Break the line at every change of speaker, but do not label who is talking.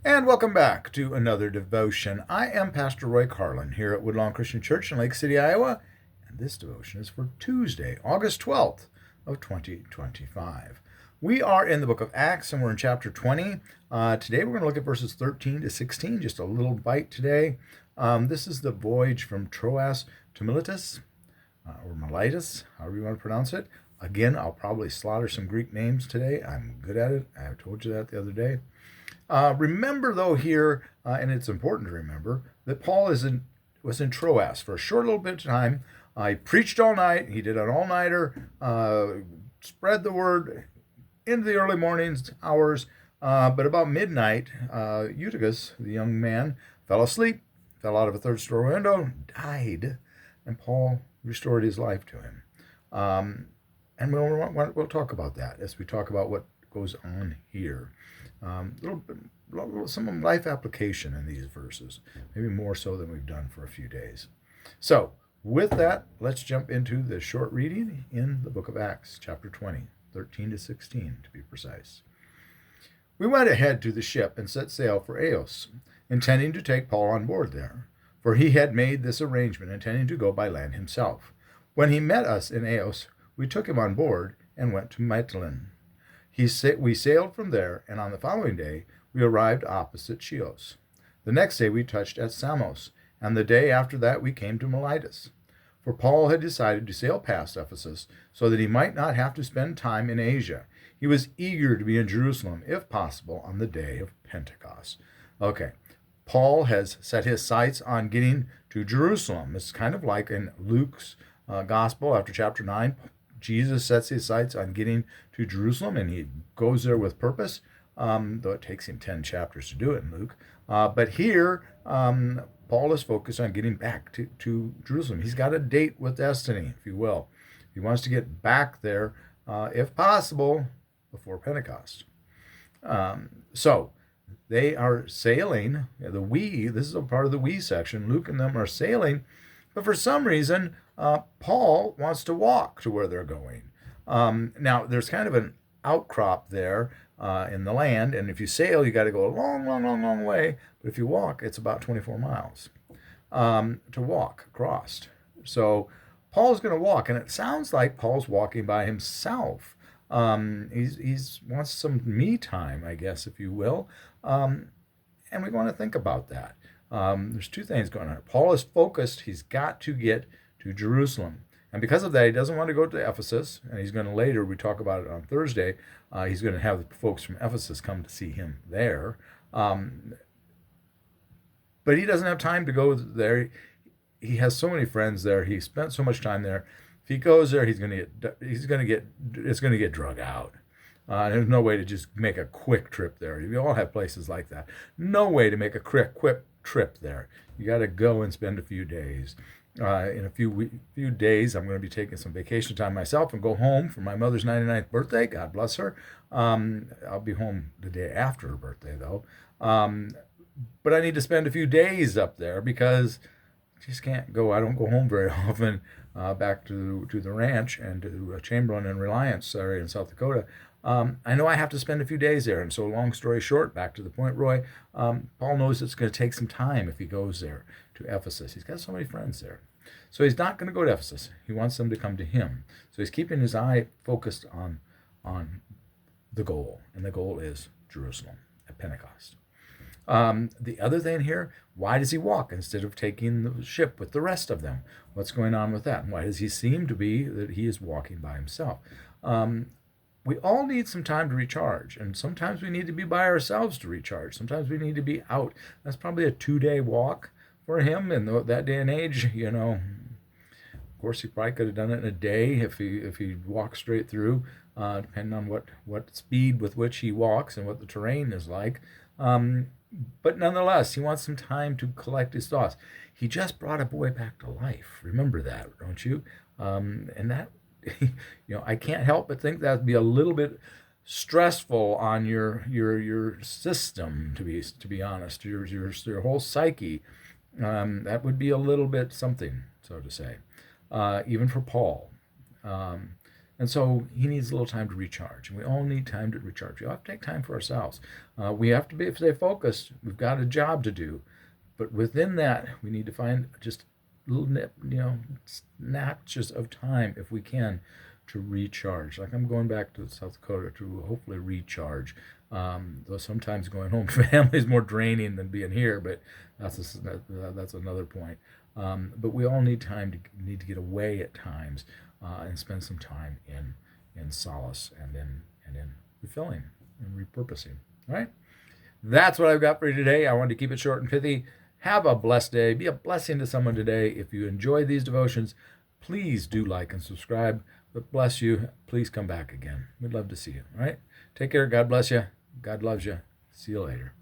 And welcome back to another devotion. I am Pastor Roy Carlin here at Woodlawn Christian Church in Lake City, Iowa, and this devotion is for Tuesday, August 12th of 2025. We are in the book of Acts and we're in chapter 20. Today we're going to look at verses 13 to 16, just a little bite today. This is the voyage from Troas to Miletus, or Miletus, however you want to pronounce it. Again, I'll probably slaughter some Greek names today. I'm good at it. I told you that the other day. Remember, though, here, and it's important to remember, that Paul was in Troas for a short little bit of time. He preached all night. He did an all-nighter, spread the word into the early mornings hours. But about midnight, Eutychus, the young man, fell asleep, fell out of a third-story window, died, and Paul restored his life to him. And we'll talk about that as we talk about what goes on here. Some life application in these verses, maybe more so than we've done for a few days. So, with that, let's jump into the short reading in the book of Acts, chapter 20, 13 to 16 to be precise. We went ahead to the ship and set sail for Assos, intending to take Paul on board there, for he had made this arrangement, intending to go by land himself. When he met us in Assos, we took him on board and went to Mitylene. We sailed from there, and on the following day we arrived opposite Chios. The next day we touched at Samos, and the day after that we came to Miletus. For Paul had decided to sail past Ephesus so that he might not have to spend time in Asia. He was eager to be in Jerusalem, if possible, on the day of Pentecost. Okay, Paul has set his sights on getting to Jerusalem. It's kind of like in Luke's gospel after chapter 9. Jesus sets his sights on getting to Jerusalem, and he goes there with purpose, though it takes him 10 chapters to do it in Luke. But here, Paul is focused on getting back to Jerusalem. He's got a date with destiny, if you will. He wants to get back there, if possible, before Pentecost. So they are sailing. This is a part of the we section. Luke and them are sailing, but for some reason, Paul wants to walk to where they're going. Now, there's kind of an outcrop there in the land, and if you sail, you got to go a long, long, long, long way. But if you walk, it's about 24 miles to walk across. So Paul's going to walk, and it sounds like Paul's walking by himself. He's wants some me time, I guess, if you will, and we want to think about that. There's two things going on. Paul is focused. He's got to get to Jerusalem. And because of that, he doesn't want to go to Ephesus. And he's going to later, we talk about it on Thursday, he's going to have the folks from Ephesus come to see him there. But he doesn't have time to go there. He has so many friends there. He spent so much time there. If he goes there, it's going to get drug out. There's no way to just make a quick trip there. We all have places like that. No way to make a quick trip there. You got to go and spend a few days. In a few days, I'm going to be taking some vacation time myself and go home for my mother's 99th birthday. God bless her. I'll be home the day after her birthday, though. But I need to spend a few days up there because I just can't go. I don't go home very often back to the ranch and to Chamberlain and Reliance area in South Dakota. I know I have to spend a few days there. And so, long story short, back to the point, Roy, Paul knows it's going to take some time if he goes there to Ephesus. He's got so many friends there. So he's not going to go to Ephesus. He wants them to come to him. So he's keeping his eye focused on the goal. And the goal is Jerusalem at Pentecost. The other thing here, why does he walk instead of taking the ship with the rest of them? What's going on with that? And why does he seem to be that he is walking by himself? We all need some time to recharge, and sometimes we need to be by ourselves to recharge. Sometimes we need to be out. That's probably a 2-day walk for him in that day and age. Of course, he probably could have done it in a day if he walked straight through, depending on what speed with which he walks and what the terrain is like. But nonetheless, he wants some time to collect his thoughts. He just brought a boy back to life. Remember that, don't you? And that, I can't help but think that'd be a little bit stressful on your system, to be honest, your whole psyche. That would be a little bit something, so to say, even for Paul. And And so he needs a little time to recharge. And we all need time to recharge. We all have to take time for ourselves. We have to stay focused. We've got a job to do. But within that, we need to find just little snatches of time, if we can, to recharge. Like I'm going back to South Dakota to hopefully recharge. Though sometimes going home to family is more draining than being here, but that's another point. But we all need to get away at times and spend some time in solace and in refilling and repurposing. All right, that's what I've got for you today. I wanted to keep it short and pithy. Have a blessed day. Be a blessing to someone today. If you enjoy these devotions, please do like and subscribe. But bless you. Please come back again. We'd love to see you. All right. Take care. God bless you. God loves you. See you later.